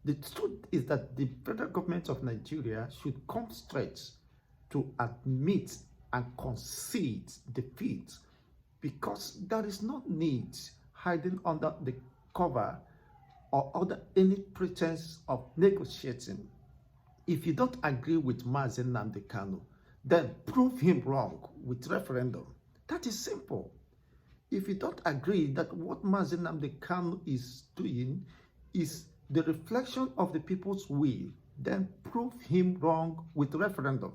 The truth is that the federal government of Nigeria should come straight to admit and concede defeat, because there is no need hiding under the cover or under any pretense of negotiating. If you don't agree with Nnamdi Kanu, then prove him wrong with referendum. That is simple. If you don't agree that what Nnamdi Kanu is doing is the reflection of the people's will, then prove him wrong with referendum.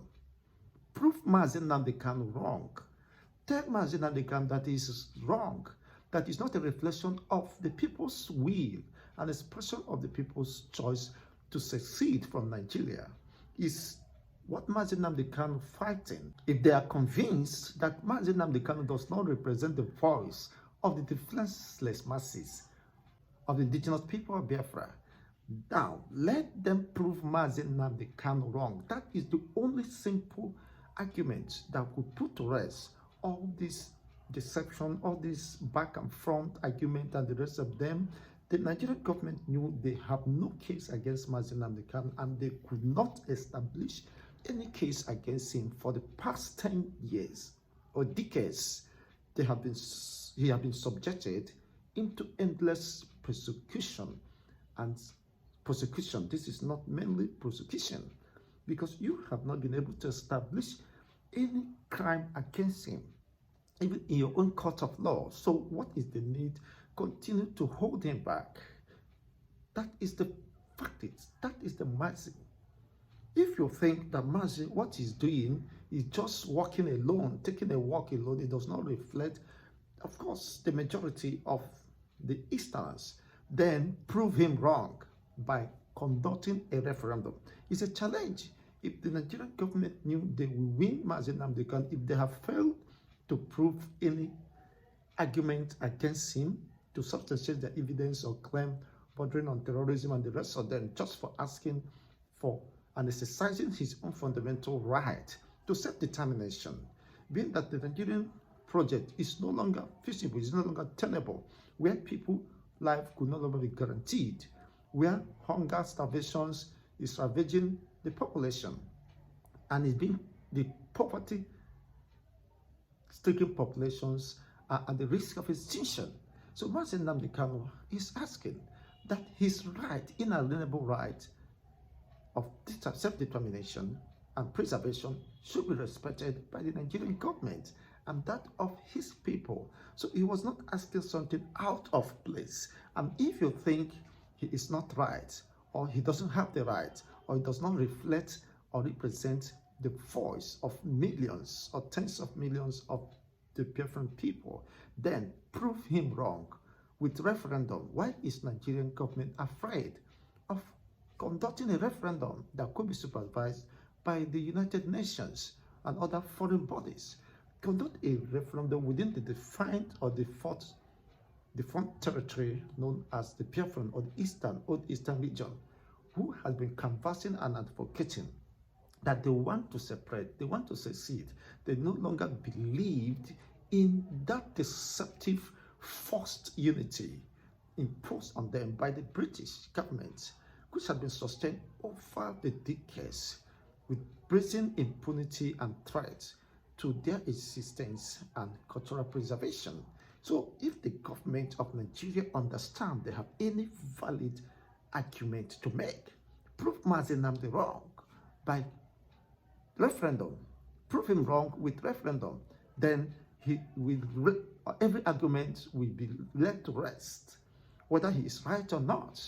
Prove Nnamdi Kanu wrong. Tell Nnamdi Kanu that is wrong, that is not a reflection of the people's will, an expression of the people's choice to secede from Nigeria. Is what Nnamdi Kanu fighting. If they are convinced that Nnamdi Kanu does not represent the voice of the defenseless masses of the indigenous people of Biafra, now let them prove Nnamdi Kanu wrong. That is the only simple argument that would put to rest all this deception, all this back and front argument and the rest of them. The Nigerian government knew they have no case against Nnamdi Kanu, and they could not establish any case against him for the past 10 years or decades. He have been subjected into endless persecution. And prosecution, this is not mainly prosecution, because you have not been able to establish any crime against him, even in your own court of law. So what is the need? Continue to hold him back. That is the fact. That is the mercy. If you think that Mazi, what he's doing is just walking alone, taking a walk alone, it does not reflect, of course, the majority of the Easterners, then prove him wrong by conducting a referendum. It's a challenge. If the Nigerian government knew they will win Nnamdi Kanu, if they have failed to prove any argument against him to substantiate the evidence or claim bordering on terrorism and the rest of them, just for asking for and exercising his own fundamental right to self-determination, being that the Nigerian project is no longer feasible, is no longer tenable, where people's life could no longer be guaranteed, where hunger, starvations is ravaging the population, and it's been the poverty-stricken populations are at the risk of extinction. So Nnamdi Kanu is asking that his right, inalienable right of self-determination and preservation should be respected by the Nigerian government and that of his people. So he was not asking something out of place. And if you think he is not right, or he doesn't have the right, or he does not reflect or represent the voice of millions or tens of millions of the different people, then prove him wrong with referendum. Why is Nigerian government afraid of conducting a referendum that could be supervised by the United Nations and other foreign bodies? Conduct a referendum within the defined or default territory known as the Biafran or the Old Eastern region, who has been canvassing and advocating that they want to separate, they want to secede. They no longer believed in that deceptive forced unity imposed on them by the British government, which had been sustained over the decades with brazen impunity and threat to their existence and cultural preservation. So if the government of Nigeria understand they have any valid argument to make, prove Nnamdi wrong by referendum, prove him wrong with referendum, then he will, every argument will be led to rest, whether he is right or not.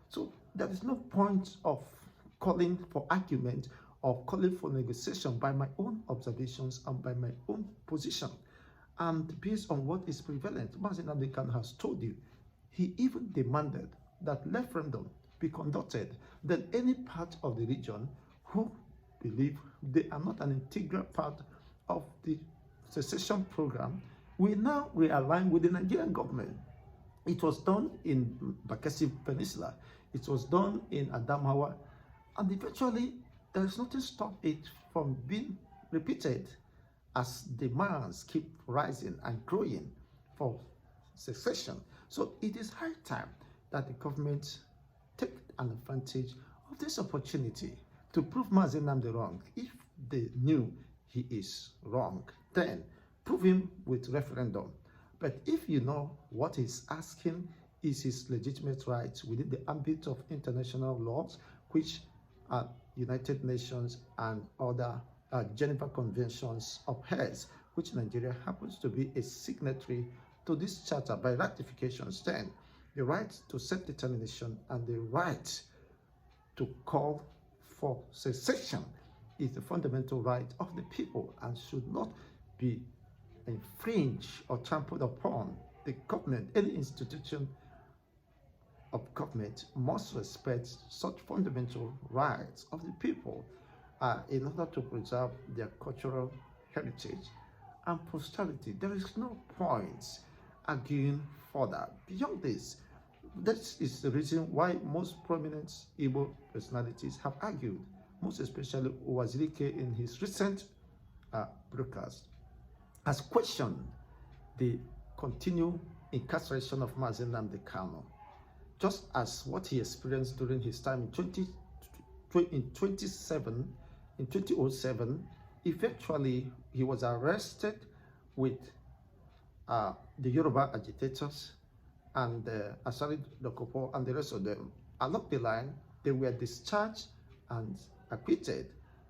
So there is no point of calling for argument or calling for negotiation by my own observations and by my own position. And based on what is prevalent, Nnamdi Kanu has told you, he even demanded that referendum be conducted, that any part of the region who believe they are not an integral part of the secession program will now realign with the Nigerian government. It was done in Bakassi Peninsula, it was done in Adamawa, and eventually there is nothing to stop it from being repeated as demands keep rising and growing for secession. So it is high time that the government take an advantage of this opportunity to prove Mazi Nnamdi wrong. If they knew he is wrong, then prove him with referendum. But if you know what he's asking is his legitimate rights within the ambit of international laws, which are United Nations and other Geneva Conventions upholds, which Nigeria happens to be a signatory to this charter by ratifications, then the right to self-determination and the right to call for secession is the fundamental right of the people and should not be infringed or trampled upon. The government, any institution of government must respect such fundamental rights of the people in order to preserve their cultural heritage and posterity. There is no point arguing further. Beyond this, that is the reason why most prominent Igbo personalities have argued, most especially Uwazirike in his recent broadcast, has questioned the continued incarceration of Mazi Nnamdi Kanu, just as what he experienced during his time in 2007. Eventually, he was arrested with the Yoruba agitators and Asari Dokupo and the rest of them. Along the line, they were discharged and acquitted.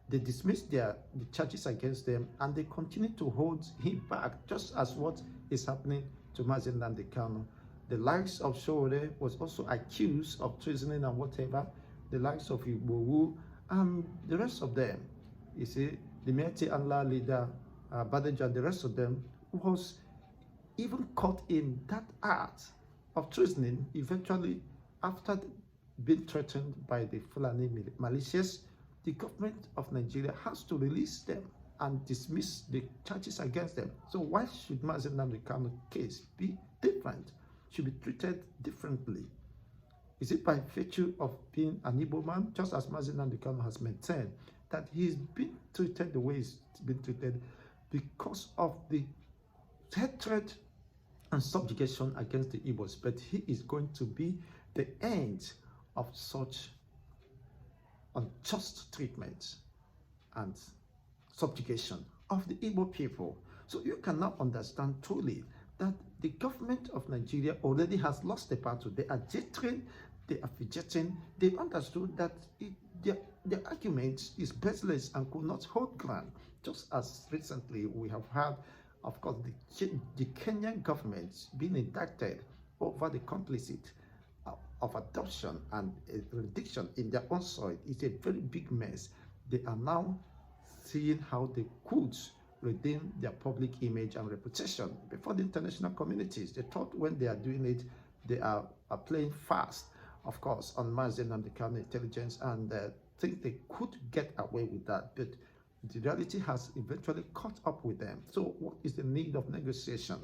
They dismissed the charges against them, and they continued to hold him back, just as what is happening to Mazi Nnamdi Kanu. The likes of Showore was also accused of treasoning and whatever. The likes of Igbowu and the rest of them. You see, the Mieti Allah leader, Badeja, and the rest of them was even caught in that act of treasoning. Eventually, after being threatened by the Fulani militias, the government of Nigeria has to release them and dismiss the charges against them. So why should Mazi Nnamdi Kanu case be different? Should be treated differently? Is it by virtue of being an Igbo man, just as Mazi Nnamdi Kanu has maintained that he's been treated the way he's been treated because of the hatred and subjugation against the Igbos? But he is going to be the end of such unjust treatment and subjugation of the Igbo people. So you cannot understand truly that the government of Nigeria already has lost the battle. They are jittering, they are fidgeting. They understood that their argument is baseless and could not hold ground. Just as recently we have had, of course, the Kenyan government being indicted over the complicit of adoption and reduction in their own soil. It's a very big mess. They are now seeing how they could redeem their public image and reputation before the international communities. They thought when they are doing it, they are playing fast, of course, on Mazi Nnamdi Kanu intelligence, and think they could get away with that. But the reality has eventually caught up with them. So what is the need of negotiation?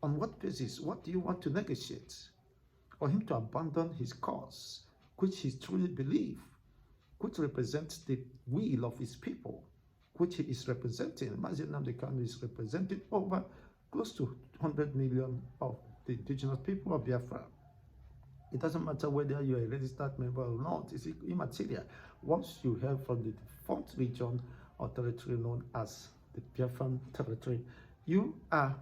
On what basis? What do you want to negotiate? For him to abandon his cause, which he truly believes, which represents the will of his people, which he is representing. Mazi Nnamdi Kanu is representing over close to 100 million of the indigenous people of Biafra. It doesn't matter whether you're a registered member or not. It's immaterial. Once you hail from the defunct region or territory known as the Biafran territory, you are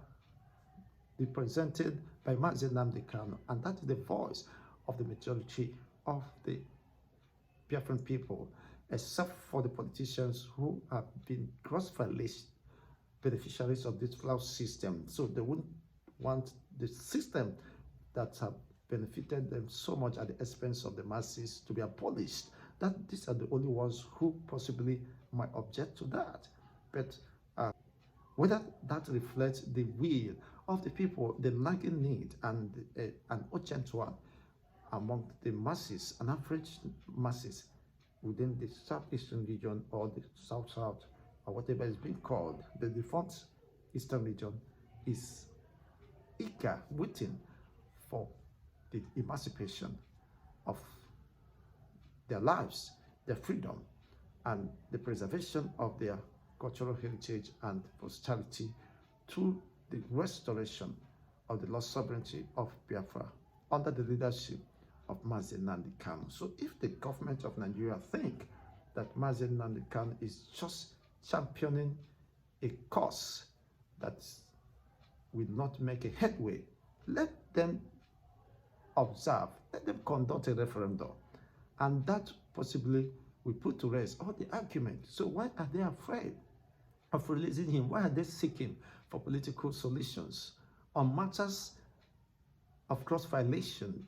represented by Mazi Nnamdi Kanu, and that is the voice of the majority of the Biafran people, except for the politicians who have been grossly beneficiaries of this flawed system. So they wouldn't want the system that have benefited them so much at the expense of the masses to be abolished. That these are the only ones who possibly might object to that. But whether that reflects the will of the people, the nagging need and an urgent one among the masses, an average masses within the southeastern region or the south-south or whatever is being called, the defunct eastern region is eager, waiting for the emancipation of their lives, their freedom, and the preservation of their cultural heritage and posterity through the restoration of the lost sovereignty of Biafra under the leadership of Nnamdi Kanu. So if the government of Nigeria think that Nnamdi Kanu is just championing a cause that will not make a headway, let them observe, let them conduct a referendum, and that possibly will put to rest all the argument. So why are they afraid of releasing him? Why are they seeking for political solutions on matters of gross violation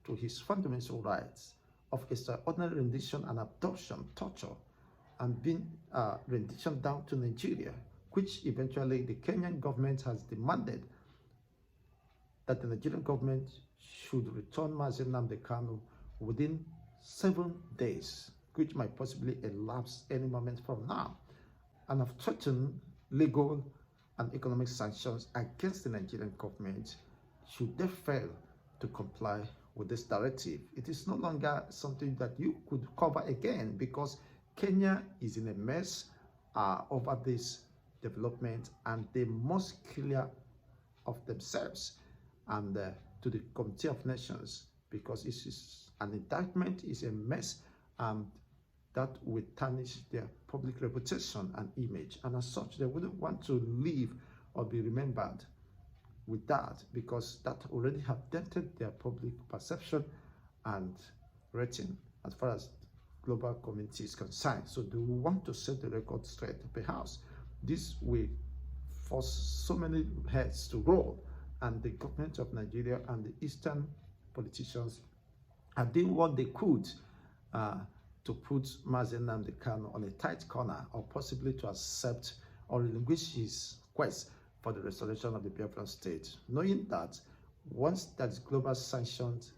to his fundamental rights of extraordinary rendition and abduction, torture, and being rendition down to Nigeria, which eventually the Kenyan government has demanded that the Nigerian government should return Nnamdi Kanu within 7 days, which might possibly elapse any moment from now, and have threatened legal and economic sanctions against the Nigerian government should they fail to comply with this directive. It is no longer something that you could cover again, because Kenya is in a mess over this development, and they must clear of themselves and to the Committee of Nations, because it is an indictment, is a mess, and that will tarnish their public reputation and image. And as such, they wouldn't want to live or be remembered with that, because that already have dented their public perception and rating as far as global community is concerned. So they will want to set the record straight. Perhaps this will force so many heads to roll, and the government of Nigeria and the Eastern politicians are doing what they could to put Nnamdi Kanu on a tight corner, or possibly to accept or relinquish his quest for the restoration of the Biafran state, knowing that once that is global sanctions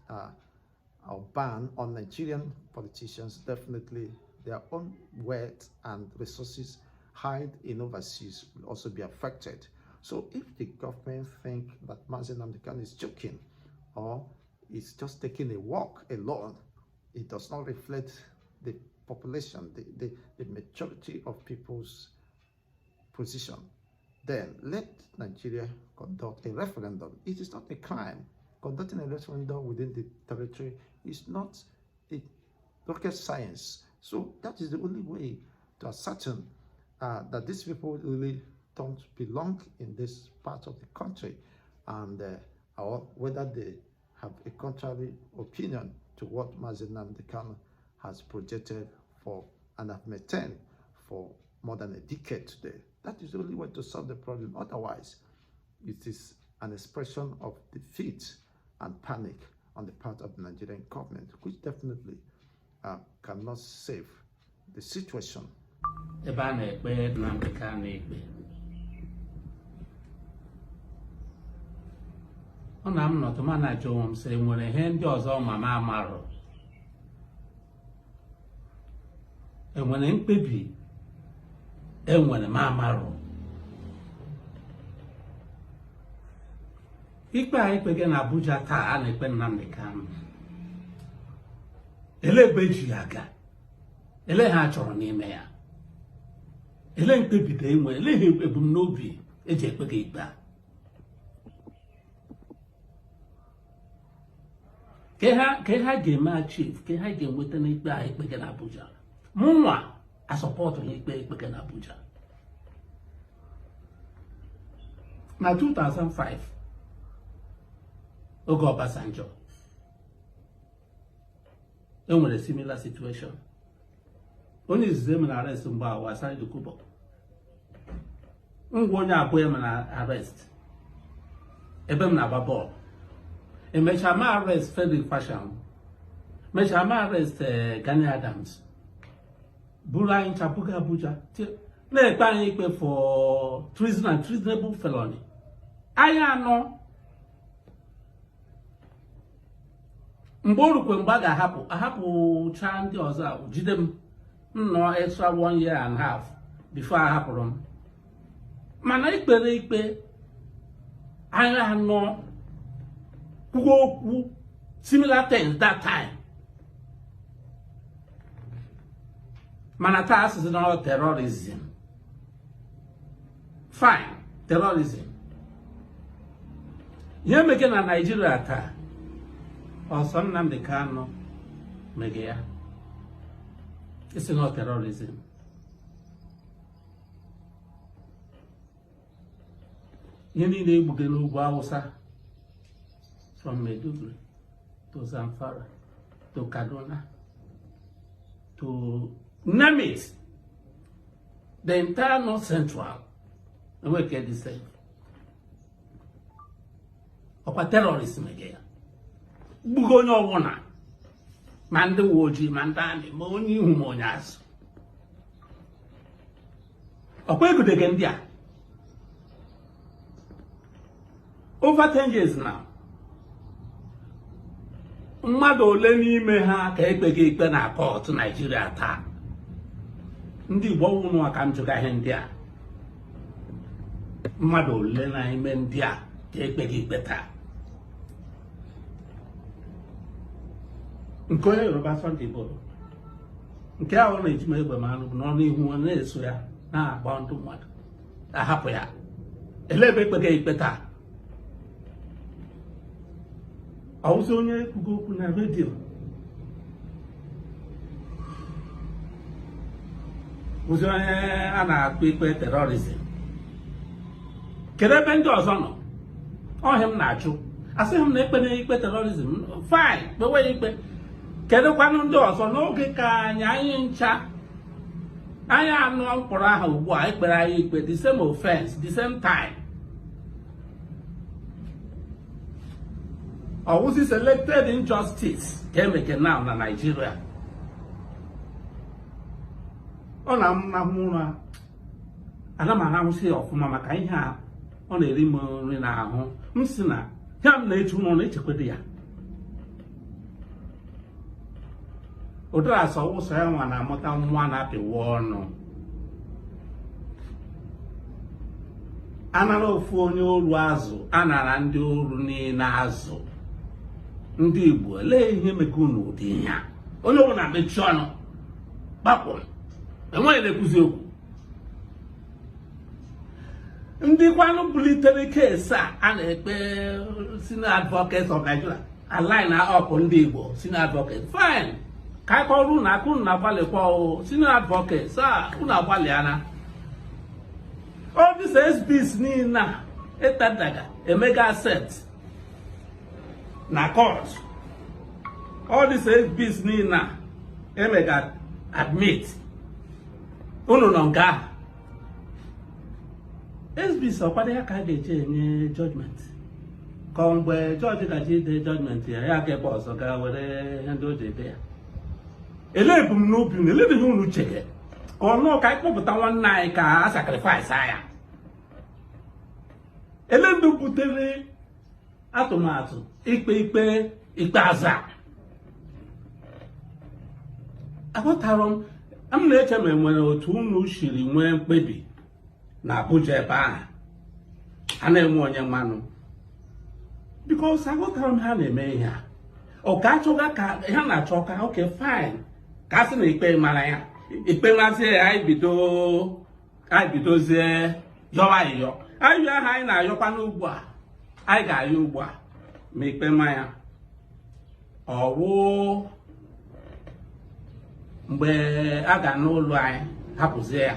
or ban on Nigerian politicians, definitely their own wealth and resources hide in overseas will also be affected. So if the government think that Nnamdi Kanu is joking or is just taking a walk alone, it does not reflect the population, the majority of people's position, then let Nigeria conduct a referendum. It is not a crime. Conducting a referendum within the territory is not a rocket science. So that is the only way to ascertain that these people really don't belong in this part of the country, and or whether they have a contrary opinion to what Nnamdi Kanu has projected for and have maintained for more than a decade today. That is the only way to solve the problem. Otherwise, it is an expression of defeat and panic on the part of the Nigerian government, which definitely cannot save the situation. Enwere mkpebi enwere mamarụ ikpe a ikpege na Abuja taa a na-ekpe Nnamdi Kanu. Ele ebe ji ya aga, ele ha chọrọ n'ime ya, ele mkpebi da enwe, ele ha ebumnobi eji ekpege ikpe a. Ke ha ga-eme achieve, ke ha ga-enweta n'ikpe a ikpege na Abuja. Mụnwa a support ikpe na Abuja. Na 2005, oge Obasanjo, enwere similar situation. Onye izizi m na arrest mgbe awa Asari Dokubo. Ngwa onye abụọ ya na arrest. Ebe m na-agba bọọlụ. Emecha ma arrest Frederick Fashion. Mecha ma arrest Gani Adams. Buru anyị nchapuga Abuja. Na-ekpe anyị ikpe for treason and treasonable felony. Anyị anọ. Mgbe orukwe mgbe a ga-ahapụ cha ndị ọzọ jide m nọ extra 1 year and a half before a hapụrụ m. Mana ikpere ikpe anyị anọ kwuo okwu similar things that time. Mana taa asịsị na terrorism. Fine, terrorism. Ihe meke na Nigeria taa Also, Nnamdi Kanu Megea. It's not terrorism. You need a Bugenu Bausa from Medugri to Zamfara to Kaduna to name it. The entire North Central, and we get the same. Of terrorism again. Bugono wana. Mande woji, mandani, moni humonyas. Okwe good again there. Over 10 years now. Mmado ole n'ime ha ka ekpege ikpe na court Nigeria taa. Ndị Igbo wụnụ aka m jụga ihe ndị a. Mmado ole n'ime ndị a ka ekpege ikpe taa. Nke onye Yoruba Sunday bụ nke ahụ na-eji m egbe ma anụ bụ n'ọnụ ihu na-eso ya na-agba ndụ mmadụ ahapụ ya. Ele ebe ekpege ikpe taa. Ọwụsị onye kwugo okwu na redio wụsị onye a na-akpọ ikpe terrorism. Kedu ebe ndị ọzọ nọ? Ọhịa m na-achụ asịghị m na ekpe ikpe terrorism fine kpewe ikpe. Kedu kwanụ ndị ọzọ n'oge ka anyị ncha anyị anụ mkpọrọ ahụ ugbu a ekpere anyị ikpe the same offense the same time. Was selected injustice came again now in Nigeria. On a mamma, and I'm a house of Mamma Kaiha on a rimon in our home. Msina, come nature on Echequedia. Odra saw someone a mountain one at the war. No. Analo phone old wazo, Anarandi Runi Nazo. Ndị Igbo lee ihe mekunu dị ya onye ọ na-amechi ọnụ gbapụ enweghị na-ekwuzi okwu ndị kwanụ bulitere keesi a na-ekpe senior advocates of Nigeria align up ndị Igbo senior advocates fine ka akọrụ na akụrụ na agbalịkwa senior advocates unu agbalịana all these SBs niile etadaga emega set na court. All these SBs na emega admit unu nonga SBs ọkwado ya ka ga-eje enye judgment ka mgbe judge gaji ide judgment ya ga ebe ọzọ ga were ihe ndị o ji ede ya ele ebumnobi unu ele dị unu cheke ka ọnụ ka ịkpọpụta nwanne anyị ka a sacrifice ya ele ndị butere atụmatụ ikpe aza aghọtara m na-eche ma enwere otu unu shiri nwee mkpebi na Abuja ebe ahụ a na-enwe onye mmanụ because aghọtara m ha na-eme ihe a ọ ka achọga ka ha na-achọ ka okay fine ka a sị na ikpe mara ya ikpe mazie ya anyị bidozie yọwa ayịyọ ayịyọ ahụ anyị na-ayọkwa n'ugbu a anyị ga-ayọ ugbu a ma ikpe mmanya ọwụ mgbe a ga n'ụlọ anyị hapụzie ya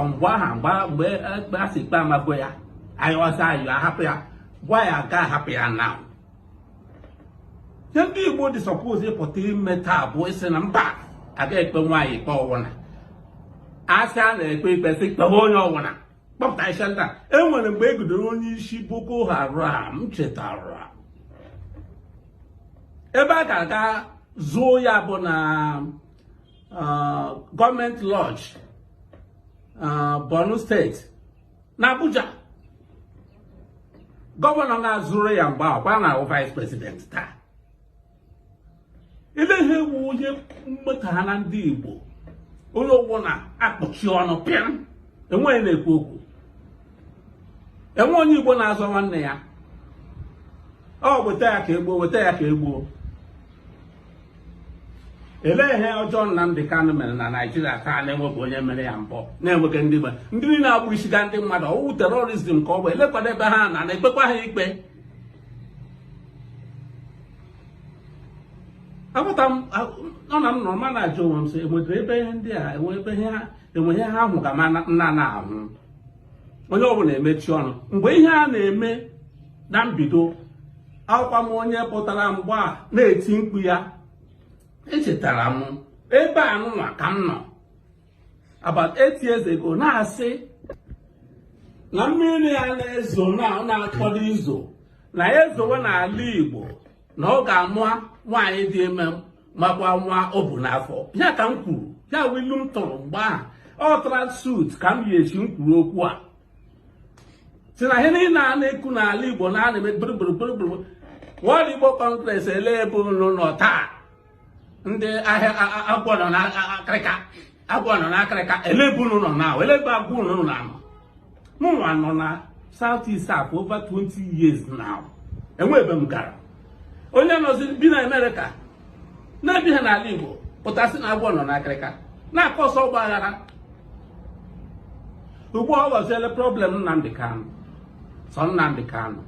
mgbe a sị ikpe amago ya anyị ọsọ ayọ ahapụ ya gwa ya ga ahapụ ya na ndị Igbo dị suppose ịpụta ime taa bụ isi na mba aga ekpe nwaanyị ikpe ọwụna asị a na-ekpe ikpe sị ikpe onye ọwụna kpọpụta isi nta enwere mgbe e gudoro onye isi Boko Haram chetara ebe a ga-aga zuo ya bụ na gọọmenti lodge Borno steeti na Abuja gọvanọ na-azụrụ ya mgbe akwa na vice president taa ile ihe ewu onye mmeta na ndị Igbo onye ọgwụ na-akpọchi ọnụ pịam enweghị na-ekwu okwu enwe onye Igbo na-azọ nwanne ya ọ weta ya ka egbuo ele ihe ọjọọ Nnamdi Kanu mere na Nigeria taa na-enweghị onye mere ya mbọ na-enweghị ndị niile na-agbụrisiga ndị mmadụ ọwụ terorizm ka ọ bụ elekwado ebe ha na-ekpekwa ha ikpe apụta m ọ na m nọrọ ma na-ajụ onwe m sị enwedere ebe ihe ndị a enwe ihe ha ahụ ga ma nna na-ahụ onye ọbụla emechi ọnụ mgbe ihe a na-eme na mbido akwụkwa m onye pụtara mgbe a na-eti mkpu ya echetara m ebe a nụnwa ka m nọ about 8 years ago na-asị na mmiri ya na-ezo na-akpọdo izo na ya ezowe n'ala Igbo na ọ ga-amụ nwaanyị dị ime makwa nwa o bu n'afọ ya ka m kwuru ya wilu m tụrụ mgbe ahụ ọ tara sut ka m yi echi m kwuru okwu a si na ihe niile a na-ekwu n'ala Igbo na a na-eme gburugburu World Igbo Congress ele ebe unu nọ taa ndị ahịa agwọ nọ n'akịrịka ele ebe unu nọ na ele ebe agwọ unu na anọ mụnwa nọ na South East for over 20 years now enwe ebe m gara onye nọzi bi na America na-ebighị n'ala Igbo pụtasị na agwọ nọ n'akịrịka na-akọsọ ọgba aghara ugbu ọ ghọziele problem Nnamdi Kanu sọ Nnamdi Kanu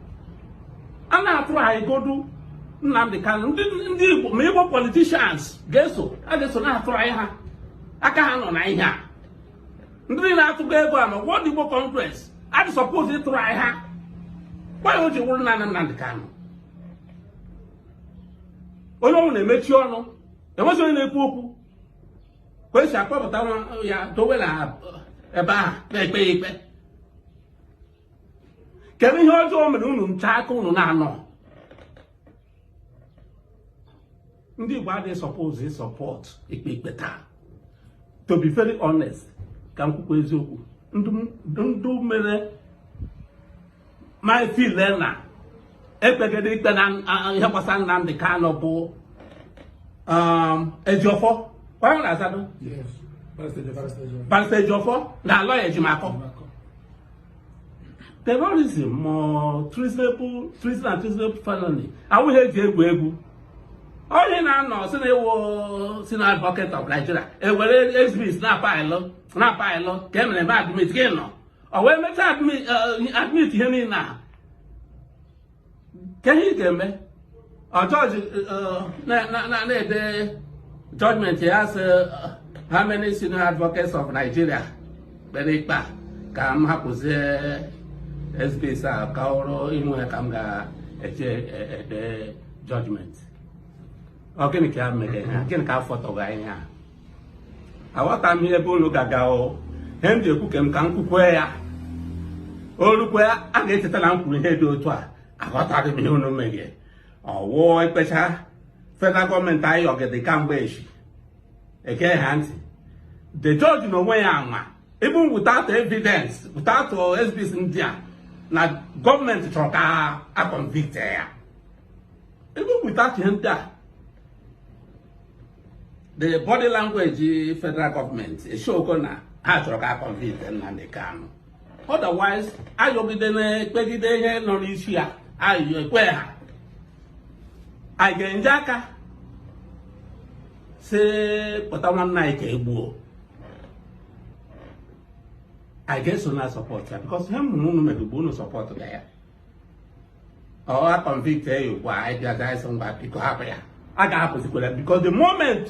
a na-atụrụ anyị godu Nnamdi Kanu ndị Igbo ma Igbo politicians a ga-eso na-atụrụ anyị ha aka ha nọ na ihe a ndị na-atụgo ego a ma World Igbo Congress adị suppose ịtụrụ anyị ha gwa ya o ji wụrụ na Nnamdi Kanu onye ọnwụ na-emechi ọnụ enwezi onye na-ekwu okwu ka esi akpọpụta ya dowe na ebe ahụ na-ekpe ya ikpe kedu ihe ọjọọ mere unu ncha aka unu na-anọ ndị Igbo adịghị suppose support ikpe taa to be very honest ka m kwukwa eziokwu ndụ mere my feel na ekpegide ikpe na ihe gbasara Nnamdi Kanu bụ Ejiofor onye na-azado Barrister Ejiofor na lawyer Ejimakor terrorism treason and treasonable felony awụghị eji egwu onye na-anọ si na ewu si na advocate of Nigeria ewere exhibit na-apaịlụ ka e mere ebe admit gị nọ o wee mechaa admit ihe niile a ka ihe ị ga-eme judge na-ede judgment ya sị how many senior advocates of Nigeria kpere ikpe ka m hapụzie SBS a ka ọrụ inwe ka m ga-eche ede judgment ọ gịnị ka ya mere ha gịnị ka afọtọghị anyị ha aghọta m ihe ebe unu ga-aga ihe m ji ekwu ka m kwukwe ya olukwe a ga-echeta na m kwuru ihe dị otu a aghọtaghị m ihe unu meghe ọwụ ekpecha federal gọọmenti anyị ọgede kamgbe echi ege ha ntị the judge na onwe ya anwa even without evidence without SBS ndị a na gọọmenti chọrọ ka a convict ya even without ihe ndị a the body language federal government eshoko na ha chọrọ ka a convict Nnamdi Kanu otherwise ayọgide na-ekpegide ihe nọ n'isi ya ayọ ekwe ha anyị ga-enye aka si pụta nwanne anyị ka egbuo anyị ga-eso na support ya because ihe mụrụ unu medugbo unu support ga ya ọ convict ya ugbu a anyị bịaza anyị sị ngwa biko hapụ ya a ga-ahapụzikwara because the moment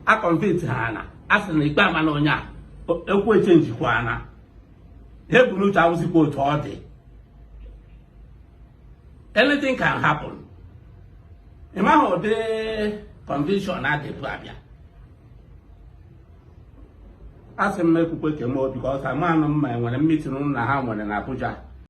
a convict ha na a sị na ikpe ama na onye a ekwu echenjikwa na ihe bụ n'uche awụzikwa otu ọ dị anything can happen ịmaghị ụdị convention adịbụ abịa a sị m ekwukwe ke m because amanụ mma enwere meeting na ha nwere na Abuja